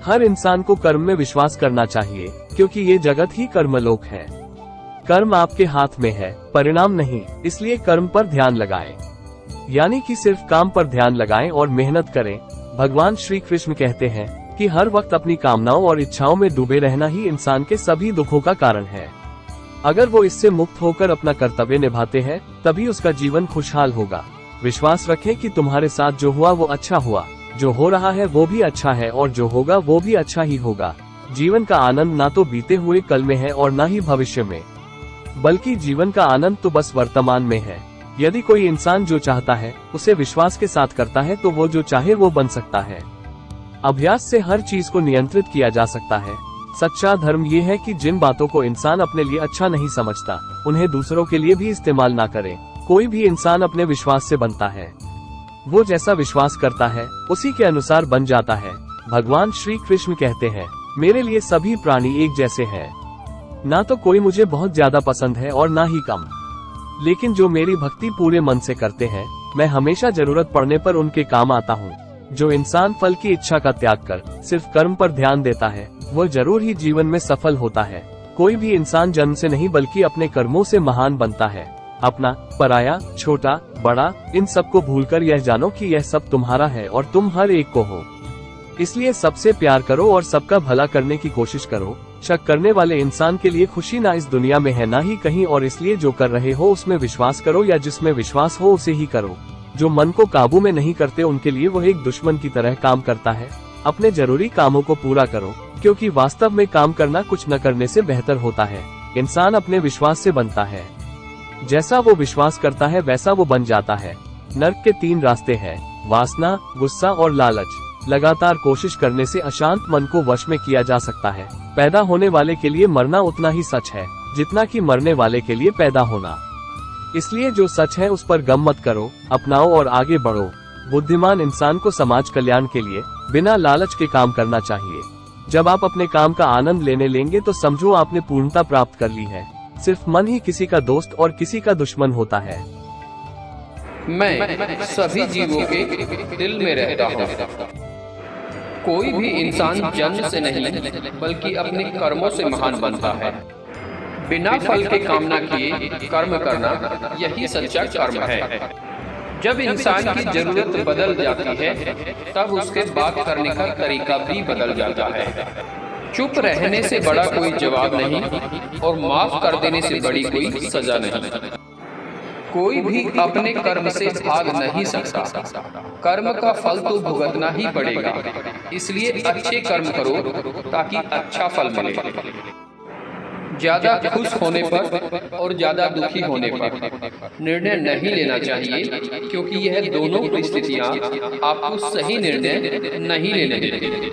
हर इंसान को कर्म में विश्वास करना चाहिए, क्योंकि ये जगत ही कर्मलोक है। कर्म आपके हाथ में है, परिणाम नहीं, इसलिए कर्म पर ध्यान लगाएं। यानी कि सिर्फ काम पर ध्यान लगाएं और मेहनत करें। भगवान श्री कृष्ण कहते हैं कि हर वक्त अपनी कामनाओं और इच्छाओं में डूबे रहना ही इंसान के सभी दुखों का कारण है। अगर वो इससे मुक्त होकर अपना कर्तव्य निभाते हैं, तभी उसका जीवन खुशहाल होगा। विश्वास रखें कि तुम्हारे साथ जो हुआ वो अच्छा हुआ, जो हो रहा है वो भी अच्छा है, और जो होगा वो भी अच्छा ही होगा। जीवन का आनंद ना तो बीते हुए कल में है और ना ही भविष्य में, बल्कि जीवन का आनंद तो बस वर्तमान में है। यदि कोई इंसान जो चाहता है उसे विश्वास के साथ करता है, तो वो जो चाहे वो बन सकता है। अभ्यास से हर चीज को नियंत्रित किया जा सकता है। सच्चा धर्म ये है कि जिन बातों को इंसान अपने लिए अच्छा नहीं समझता, उन्हें दूसरों के लिए भी इस्तेमाल ना करे। कोई भी इंसान अपने विश्वास से बनता है। वो जैसा विश्वास करता है उसी के अनुसार बन जाता है। भगवान श्री कृष्ण कहते हैं, मेरे लिए सभी प्राणी एक जैसे हैं। ना तो कोई मुझे बहुत ज्यादा पसंद है और ना ही कम, लेकिन जो मेरी भक्ति पूरे मन से करते हैं, मैं हमेशा जरूरत पड़ने पर उनके काम आता हूँ। जो इंसान फल की इच्छा का त्याग कर सिर्फ कर्म पर ध्यान देता है, वो जरूर ही जीवन में सफल होता है। कोई भी इंसान जन्म से नहीं बल्कि अपने कर्मों से महान बनता है। अपना, पराया, छोटा, बड़ा, इन सबको भूलकर यह जानो कि यह सब तुम्हारा है और तुम हर एक को हो। इसलिए सबसे प्यार करो और सबका भला करने की कोशिश करो। शक करने वाले इंसान के लिए खुशी ना इस दुनिया में है ना ही कहीं और, इसलिए जो कर रहे हो उसमें विश्वास करो, या जिसमें विश्वास हो उसे ही करो। जो मन को काबू में नहीं करते उनके लिए वो एक दुश्मन की तरह काम करता है। अपने जरूरी कामों को पूरा करो, क्योंकि वास्तव में काम करना कुछ न करने से बेहतर होता है। इंसान अपने विश्वास से बनता है। जैसा वो विश्वास करता है वैसा वो बन जाता है। नर्क के 3 रास्ते हैं, वासना, गुस्सा और लालच। लगातार कोशिश करने से अशांत मन को वश में किया जा सकता है। पैदा होने वाले के लिए मरना उतना ही सच है जितना कि मरने वाले के लिए पैदा होना। इसलिए जो सच है उस पर गम मत करो, अपनाओ और आगे बढ़ो। बुद्धिमान इंसान को समाज कल्याण के लिए बिना लालच के काम करना चाहिए। जब आप अपने काम का आनंद लेने लेंगे तो समझो आपने पूर्णता प्राप्त कर ली है। सिर्फ मन ही किसी का दोस्त और किसी का दुश्मन होता है। मैं सभी जीवों के दिल में रहता हूँ। कोई भी इंसान जन्म से नहीं बल्कि अपने कर्मों से महान बनता है। बिना फल के कामना किए कर्म करना यही सच्चा कर्म है। जब इंसान की जरूरत बदल जाती है तब उसके बात करने का तरीका भी बदल जाता है। चुप रहने से बड़ा कोई जवाब नहीं और माफ कर देने से बड़ी कोई सजा नहीं। कोई भी अपने कर्म से भाग नहीं सकता। कर्म का फल तो भुगतना ही पड़ेगा। इसलिए अच्छे कर्म करो ताकि अच्छा फल मिले। ज्यादा खुश होने पर और ज्यादा दुखी होने पर निर्णय नहीं लेना चाहिए, क्योंकि यह दोनों परिस्थितियां आपको सही निर्णय नहीं लेने देती।